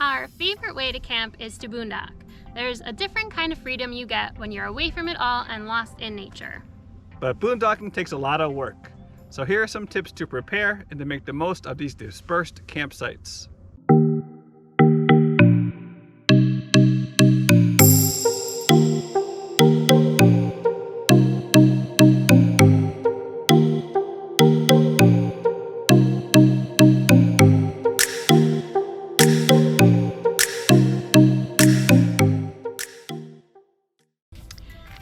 Our favorite way to camp is to boondock. There's a different kind of freedom you get when you're away from it all and lost in nature. But boondocking takes a lot of work. So here are some tips to prepare and to make the most of these dispersed campsites.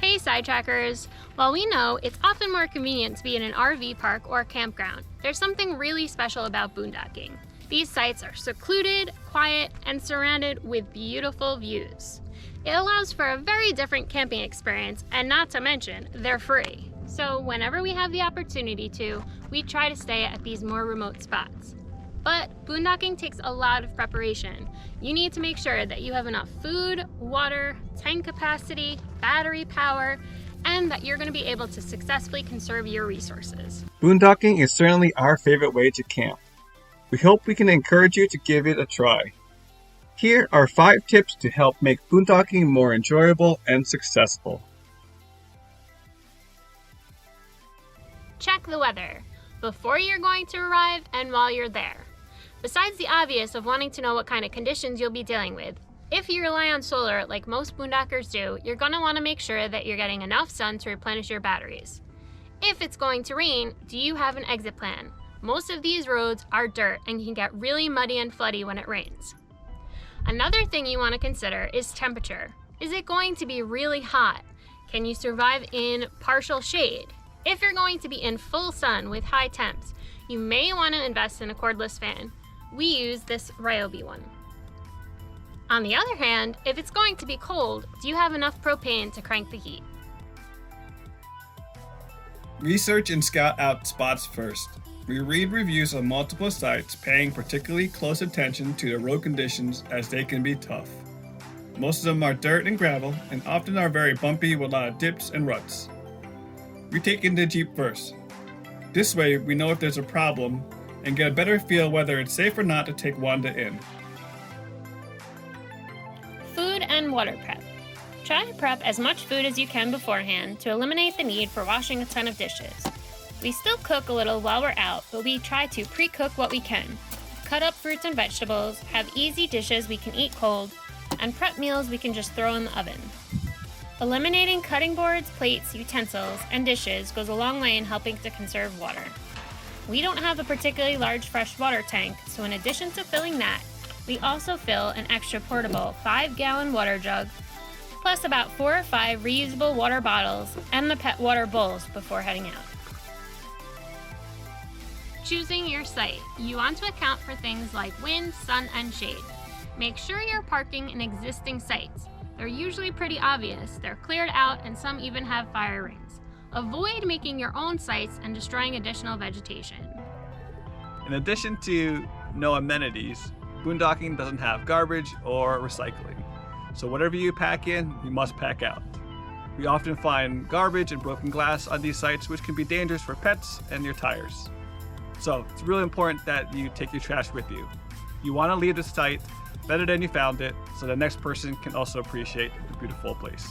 Hey Sidetrackers! While we know it's often more convenient to be in an RV park or campground, there's something really special about boondocking. These sites are secluded, quiet, and surrounded with beautiful views. It allows for a very different camping experience, and not to mention, they're free. So whenever we have the opportunity to, we try to stay at these more remote spots. But boondocking takes a lot of preparation. You need to make sure that you have enough food, water, tank capacity, battery power, and that you're going to be able to successfully conserve your resources. Boondocking is certainly our favorite way to camp. We hope we can encourage you to give it a try. Here are 5 tips to help make boondocking more enjoyable and successful. Check the weather before you're going to arrive and while you're there. Besides the obvious of wanting to know what kind of conditions you'll be dealing with, if you rely on solar like most boondockers do, you're going to want to make sure that you're getting enough sun to replenish your batteries. If it's going to rain, do you have an exit plan? Most of these roads are dirt and can get really muddy and floody when it rains. Another thing you want to consider is temperature. Is it going to be really hot? Can you survive in partial shade? If you're going to be in full sun with high temps, you may want to invest in a cordless fan. We use this Ryobi one. On the other hand, if it's going to be cold, do you have enough propane to crank the heat? Research and scout out spots first. We read reviews of multiple sites, paying particularly close attention to the road conditions as they can be tough. Most of them are dirt and gravel, and often are very bumpy with a lot of dips and ruts. We take in the Jeep first. This way, we know if there's a problem and get a better feel whether it's safe or not to take Wanda in. Food and water prep. Try to prep as much food as you can beforehand to eliminate the need for washing a ton of dishes. We still cook a little while we're out, but we try to pre-cook what we can. Cut up fruits and vegetables, have easy dishes we can eat cold, and prep meals we can just throw in the oven. Eliminating cutting boards, plates, utensils, and dishes goes a long way in helping to conserve water. We don't have a particularly large freshwater tank, so in addition to filling that, we also fill an extra portable 5-gallon water jug, plus about 4 or 5 reusable water bottles and the pet water bowls before heading out. Choosing your site. You want to account for things like wind, sun, and shade. Make sure you're parking in existing sites. They're usually pretty obvious, they're cleared out, and some even have fire rings. Avoid making your own sites and destroying additional vegetation. In addition to no amenities, boondocking doesn't have garbage or recycling. So whatever you pack in, you must pack out. We often find garbage and broken glass on these sites, which can be dangerous for pets and your tires. So it's really important that you take your trash with you. You want to leave the site better than you found it, so the next person can also appreciate the beautiful place.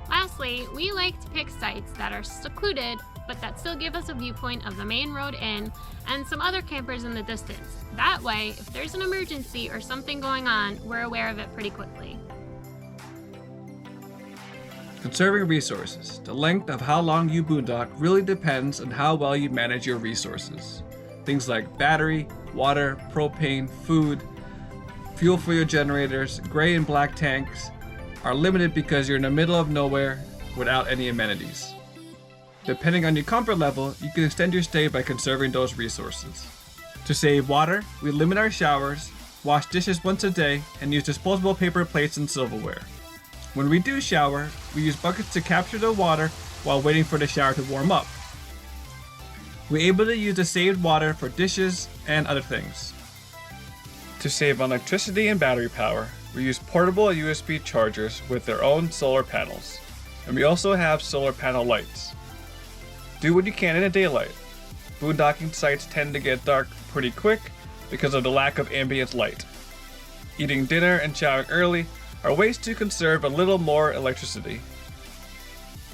Lastly, we like to pick sites that are secluded, but that still give us a viewpoint of the main road in and some other campers in the distance. That way, if there's an emergency or something going on, we're aware of it pretty quickly. Conserving resources. The length of how long you boondock really depends on how well you manage your resources. Things like battery, water, propane, food, fuel for your generators, gray and black tanks are limited because you're in the middle of nowhere without any amenities. Depending on your comfort level, you can extend your stay by conserving those resources. To save water, we limit our showers, wash dishes once a day, and use disposable paper plates and silverware. When we do shower, we use buckets to capture the water while waiting for the shower to warm up. We're able to use the saved water for dishes and other things. To save on electricity and battery power, we use portable USB chargers with their own solar panels, and we also have solar panel lights. Do what you can in the daylight. Boondocking sites tend to get dark pretty quick because of the lack of ambient light. eating dinner and showering early are ways to conserve a little more electricity.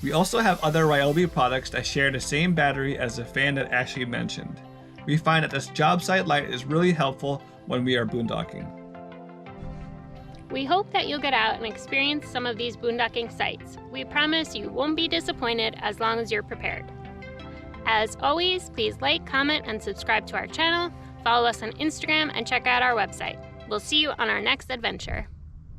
We also have other Ryobi products that share the same battery as the fan that Ashley mentioned. We find that this job site light is really helpful when we are boondocking. We hope that you'll get out and experience some of these boondocking sites. We promise you won't be disappointed as long as you're prepared. As always, please like, comment, and subscribe to our channel, follow us on Instagram, and check out our website. We'll see you on our next adventure.